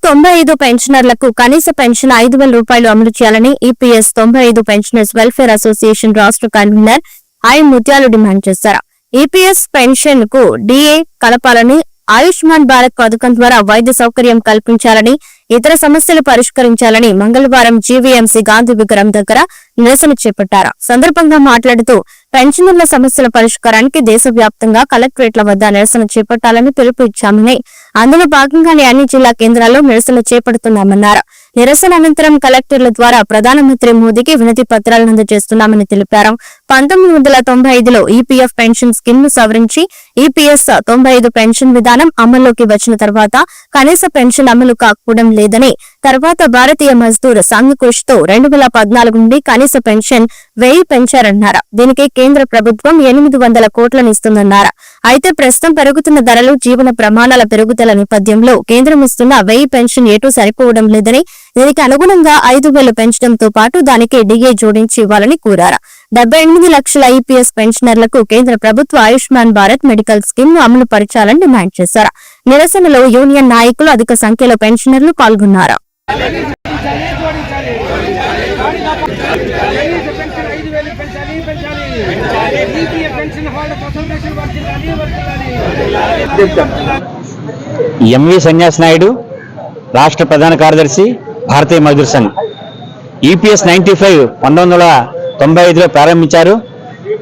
95 పెన్షనర్లకు కనీస పెన్షన్ 5,000 రూపాయలు అమలు చేయాలని ఈపీఎస్ 95 పెన్షనర్స్ వెల్ఫేర్ అసోసియేషన్ రాష్ట్ర కన్వీనర్ ఐ ముత్యాలు డిమాండ్ చేశారు. ఈపీఎస్ పెన్షన్ కు డీఏ కలపాలని, ఆయుష్మాన్ భారత్ పథకం ద్వారా వైద్య సౌకర్యం కల్పించాలని, ఇతర సమస్యలు పరిష్కరించాలని మంగళవారం జీవీఎంసీ గాంధీ విగ్రహం దగ్గర నిరసన చేపట్టారు. సందర్భంగా మాట్లాడుతూ పెన్షనర్ల సమస్యల పరిష్కారానికి దేశవ్యాప్తంగా కలెక్టరేట్ల వద్ద నిరసన చేపట్టాలని పిలుపు ఇచ్చామని, అందులో భాగంగానే అన్ని జిల్లా కేంద్రాల్లో నిరసన చేపడుతున్నామన్నారు. నిరసన అనంతరం కలెక్టర్ల ద్వారా ప్రధానమంత్రి మోదీకి వినతి పత్రాలను అందజేస్తున్నామని తెలిపారు. 1995లో ఈపీఎఫ్ పెన్షన్ స్కీమ్ ను సవరించి ఈపీఎస్ 95 పెన్షన్ విధానం అమల్లోకి వచ్చిన తర్వాత కనీస పెన్షన్ అమలు కాకపోవడం లేదని, తర్వాత భారతీయ మజ్దూర్ సంఘ్ కృషితో 2014 నుండి కనీస పెన్షన్ 1000 పెంచారన్నారు. దీనికి కేంద్ర ప్రభుత్వం 800 కోట్లను ఇస్తుందన్నారు. అయితే ప్రస్తుతం పెరుగుతున్న ధరలు, జీవన ప్రమాణాల పెరుగుదల నేపథ్యంలో కేంద్రం ఇస్తున్న 1000 పెన్షన్ ఏటూ సరిపోవడం లేదని, దీనికి అనుగుణంగా 5,000 పెంచడంతో పాటు దానికి డీఏ జోడించి ఇవ్వాలని కోరారు. 78 లక్షల ఈపీఎస్ పెన్షనర్లకు కేంద్ర ప్రభుత్వ ఆయుష్మాన్ భారత్ మెడికల్ స్కీమ్ ను అమలు పరచాలని డిమాండ్ చేశారు. నిరసనలో యూనియన్ నాయకులు, అధిక సంఖ్యలో పెన్షనర్లు పాల్గొన్నారు. ఎంవి సన్యాసి నాయుడు, రాష్ట్ర ప్రధాన కార్యదర్శి, భారతీయ మజ్దూర్ సంఘ్. ఈపీఎస్ 95 1995లో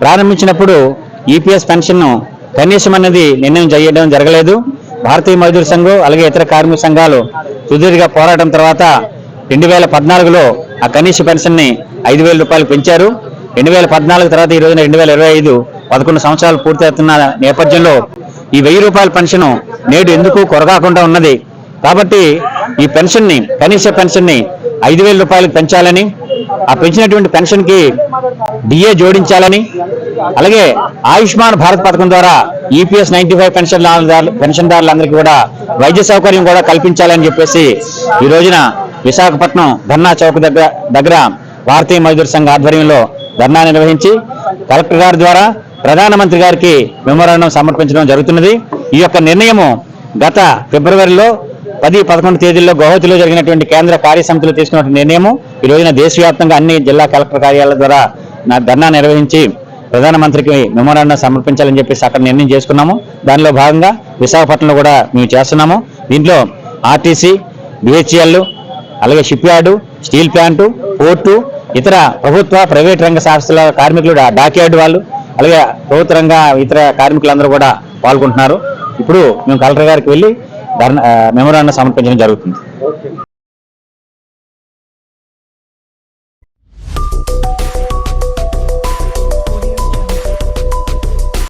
ప్రారంభించినప్పుడు ఈపీఎస్ పెన్షన్ కనీసం అన్నది నిర్ణయం చేయడం జరగలేదు. భారతీయ మజ్దూర్ సంఘ్ అలాగే ఇతర కార్మిక సంఘాలు సుదీర్ఘ పోరాటం తర్వాత 2014లో ఆ కనీస పెన్షన్ ని 5,000 రూపాయలు పెంచారు. 2014 తర్వాత ఈ రోజున 2025 11 సంవత్సరాలు పూర్తవుతున్న నేపథ్యంలో ఈ 1000 రూపాయల పెన్షన్ నేడు ఎందుకు కొరగాకుండా ఉన్నది. కాబట్టి ఈ పెన్షన్ ని, కనీస పెన్షన్ ని 5,000 రూపాయలకు పెంచాలని, ఆ పెంచినటువంటి పెన్షన్ కి డిఏ జోడించాలని, అలాగే ఆయుష్మాన్ భారత్ పథకం ద్వారా ఈపీఎస్ 95 పెన్షన్దారులందరికీ కూడా వైద్య సౌకర్యం కూడా కల్పించాలని చెప్పేసి ఈ రోజున విశాఖపట్నం ధర్నా చౌక్ దగ్గర భారతీయ మజ్దూర్ సంఘ్ ఆధ్వర్యంలో ధర్నా నిర్వహించి కలెక్టర్ గారి ద్వారా ప్రధానమంత్రి గారికి మెమోరాండం సమర్పించడం జరుగుతున్నది. ఈ యొక్క నిర్ణయము గత ఫిబ్రవరిలో 10-11 తేదీల్లో గౌహతిలో జరిగినటువంటి కేంద్ర కార్యసమితిలో తీసుకున్న నిర్ణయము ఈ రోజున దేశవ్యాప్తంగా అన్ని జిల్లా కలెక్టర్ కార్యాలయాల ద్వారా ధర్నా నిర్వహించి ప్రధానమంత్రికి మెమోరాండం సమర్పించాలని చెప్పేసి అక్కడ నిర్ణయం చేసుకున్నాము. దానిలో భాగంగా విశాఖపట్నంలో కూడా మేము చేస్తున్నాము. దీంట్లో ఆర్టీసీ, బిహెచ్ఎల్, అలాగే ship yard, steel plant, port, ఇతర ప్రభుత్వ, ప్రైవేట్ రంగ సంస్థల కార్మికులు, డాక్యార్డు వాళ్ళు, అలాగే ప్రభుత్వ రంగ ఇతర కార్మికులందరూ కూడా పాల్గొంటున్నారు. ఇప్పుడు మేము కలెక్టర్ గారికి వెళ్ళి మెమోరాండం సమర్పించడం జరుగుతుంది.